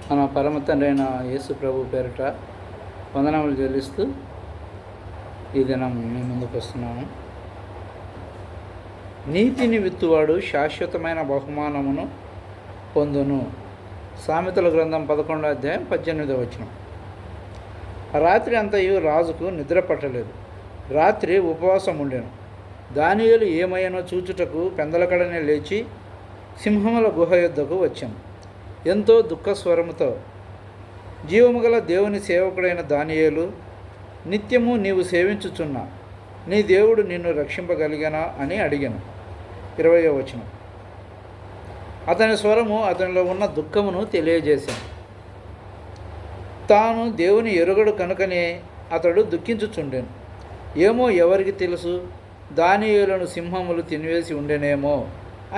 మన పరమ తండ్రి అయిన యేసు ప్రభు పేరిట వందనములు చెల్లిస్తూ ఈ దినం మీ ముందుకు వస్తున్నాము. నీతిని విత్తువాడు శాశ్వతమైన బహుమానమును పొందును. సామెతల గ్రంథం 11వ అధ్యాయం 18వ వచనం. రాత్రి అంతయు రాజుకు నిద్ర పట్టలేదు. రాత్రి ఉపవాసం ఉండెను. దానియేలు ఏమయ్యనో చూచుటకు పెందలకడనే లేచి సింహముల గుహ యొద్దకు వచ్చాను. ఎంతో దుఃఖస్వరముతో, జీవముగల దేవుని సేవకుడైన దానియేలు, నిత్యము నీవు సేవించుచున్న నీ దేవుడు నిన్ను రక్షింపగలిగనా అని అడిగాను. 20వ వచనం. అతని స్వరము అతనిలో ఉన్న దుఃఖమును తెలియజేశాను. తాను దేవుని ఎరుగడు కనుకనే అతడు దుఃఖించుచుండెను. ఏమో ఎవరికి తెలుసు, దానియేలును సింహములు తినివేసి ఉండెనేమో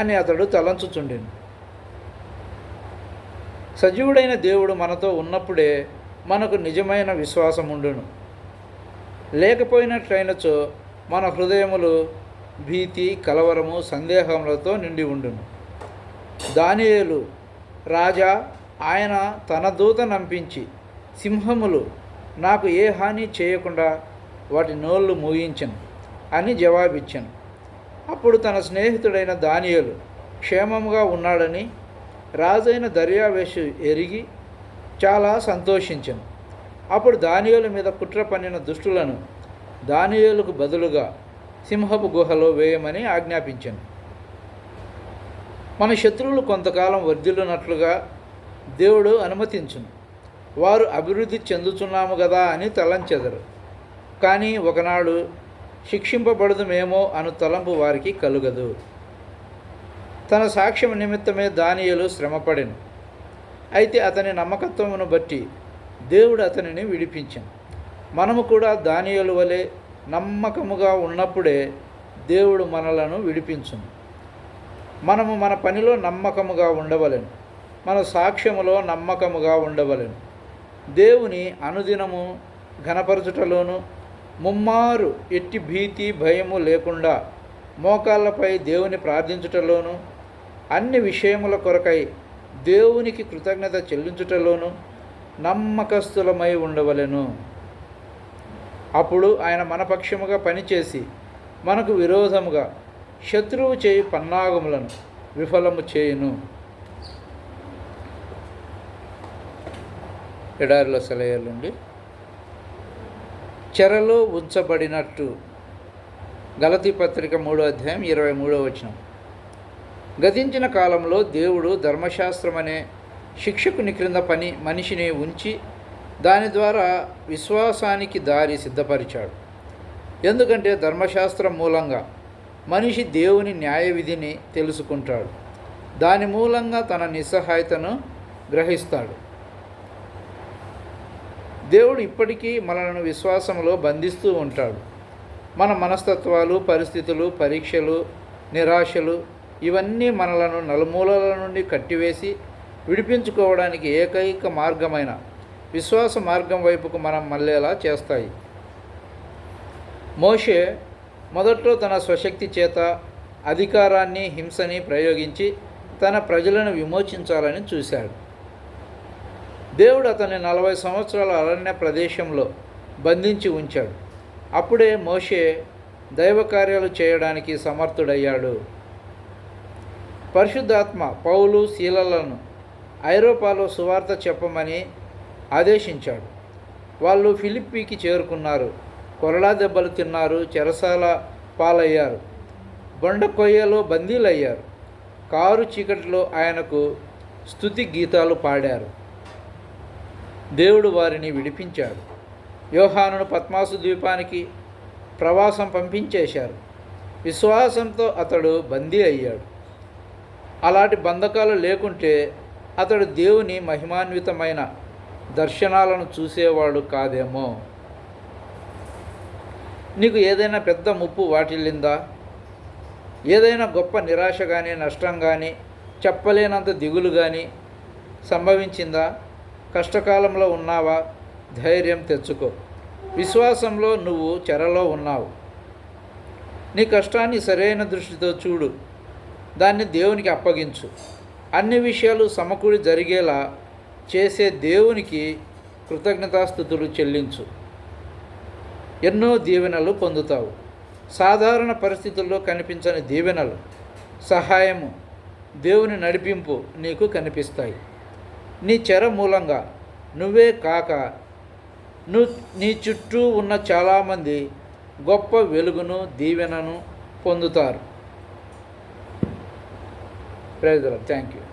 అని అతడు తలంచుచుండెను. సజీవుడైన దేవుడు మనతో ఉన్నప్పుడే మనకు నిజమైన విశ్వాసం ఉండును. లేకపోయినట్లయినచో మన హృదయములు భీతి, కలవరము, సందేహములతో నిండి ఉండును. దానియేలు రాజా, ఆయన తన దూత నంపించి సింహములు నాకు ఏ హాని చేయకుండా వాటి నోళ్ళు మూయించను అని జవాబిచ్చాను. అప్పుడు తన స్నేహితుడైన దానియేలు క్షేమముగా ఉన్నాడని రాజైన దర్యావేషు ఎరిగి చాలా సంతోషించెను. అప్పుడు దానియేలు మీద కుట్ర పన్నిన దుష్టులను దానియేలుకు బదులుగా సింహపు గుహలో వేయమని ఆజ్ఞాపించాను. మన శత్రువులు కొంతకాలం వర్ధిల్లునట్లుగా దేవుడు అనుమతించును. వారు అభివృద్ధి చెందుతున్నాము కదా అని తలంచెదరు. కానీ ఒకనాడు శిక్షింపబడదుమేమో అను తలంపు వారికి కలుగదు. తన సాక్ష్యం నిమిత్తమే దానియేలు శ్రమపడెను. అయితే అతని నమ్మకత్వమును బట్టి దేవుడు అతనిని విడిపించాను. మనము కూడా దానియేలు వలె నమ్మకముగా ఉన్నప్పుడే దేవుడు మనలను విడిపించును. మనము మన పనిలో నమ్మకముగా ఉండవలెను. మన సాక్ష్యములో నమ్మకముగా ఉండవలెను. దేవుని అనుదినము ఘనపరచుటలోను, ముమ్మారు ఎట్టి భీతి భయము లేకుండా మోకాళ్ళపై దేవుని ప్రార్థించుటలోను, అన్ని విషయముల కొరకై దేవునికి కృతజ్ఞత చెల్లించుటలోను నమ్మకస్తులమై ఉండవలెను. అప్పుడు ఆయన మన పక్షముగా పనిచేసి మనకు విరోధముగా శత్రువు చేయి పన్నాగములను విఫలము చేయును. ఎడారిలో సెలయేళ్ళుండి చెరలో ఉంచబడినట్టు. గలతీ పత్రిక 3వ అధ్యాయం 23వ వచనం. గతించిన కాలంలో దేవుడు ధర్మశాస్త్రం అనే శిక్షకుని క్రింద మనిషిని ఉంచి దాని ద్వారా విశ్వాసానికి దారి సిద్ధపరిచాడు. ఎందుకంటే ధర్మశాస్త్రం మూలంగా మనిషి దేవుని న్యాయ విధిని తెలుసుకుంటాడు. దాని మూలంగా తన నిస్సహాయతను గ్రహిస్తాడు. దేవుడు ఇప్పటికీ మనలను విశ్వాసంలో బంధిస్తూ ఉంటాడు. మన మనస్తత్వాలు, పరిస్థితులు, పరీక్షలు, నిరాశలు ఇవన్నీ మనలను నలుమూలల నుండి కట్టివేసి విడిపించుకోవడానికి ఏకైక మార్గమైన విశ్వాస మార్గం వైపుకు మనం మళ్ళేలా చేస్తాయి. మోషే మొదట్లో తన స్వశక్తి చేత అధికారాన్ని, హింసని ప్రయోగించి తన ప్రజలను విమోచించాలని చూశాడు. దేవుడు అతన్ని 40 సంవత్సరాల అరణ్య ప్రదేశంలో బంధించి ఉంచాడు. అప్పుడే మోషే దైవ కార్యాలు చేయడానికి సమర్థుడయ్యాడు. పరిశుద్ధాత్మ పౌలు, శీలలను ఐరోపాలో సువార్త చెప్పమని ఆదేశించాడు. వాళ్ళు ఫిలిప్పీకి చేరుకున్నారు. కొరడా దెబ్బలు తిన్నారు, చెరసాల పాలయ్యారు, బొండ కొయ్యలో బందీలయ్యారు. కారు చీకటిలో ఆయనకు స్తుతి గీతాలు పాడారు. దేవుడు వారిని విడిపించాడు. యోహానును పద్మాసు ద్వీపానికి ప్రవాసం పంపించేశారు. విశ్వాసంతో అతడు బందీ అయ్యాడు. అలాంటి బంధకాలు లేకుంటే అతడు దేవుని మహిమాన్వితమైన దర్శనాలను చూసేవాడు కాదేమో. నీకు ఏదైనా పెద్ద ముప్పు వాటిల్లిందా? ఏదైనా గొప్ప నిరాశ కానీ, నష్టం కానీ, చెప్పలేనంత దిగులు కానీ సంభవించిందా? కష్టకాలంలో ఉన్నావా? ధైర్యం తెచ్చుకో. విశ్వాసంలో నువ్వు చెరలో ఉన్నావు. నీ కష్టాన్ని సరైన దృష్టితో చూడు. దాన్ని దేవునికి అప్పగించు. అన్ని విషయాలు సమకూడి జరిగేలా చేసే దేవునికి కృతజ్ఞతాస్థుతులు చెల్లించు. ఎన్నో దీవెనలు పొందుతావు. సాధారణ పరిస్థితుల్లో కనిపించని దీవెనలు, సహాయము, దేవుని నడిపింపు నీకు కనిపిస్తాయి. నీ చెర మూలంగా నువ్వే కాక నీ చుట్టూ ఉన్న చాలామంది గొప్ప వెలుగును, దీవెనను పొందుతారు. Praise the Lord. Thank you.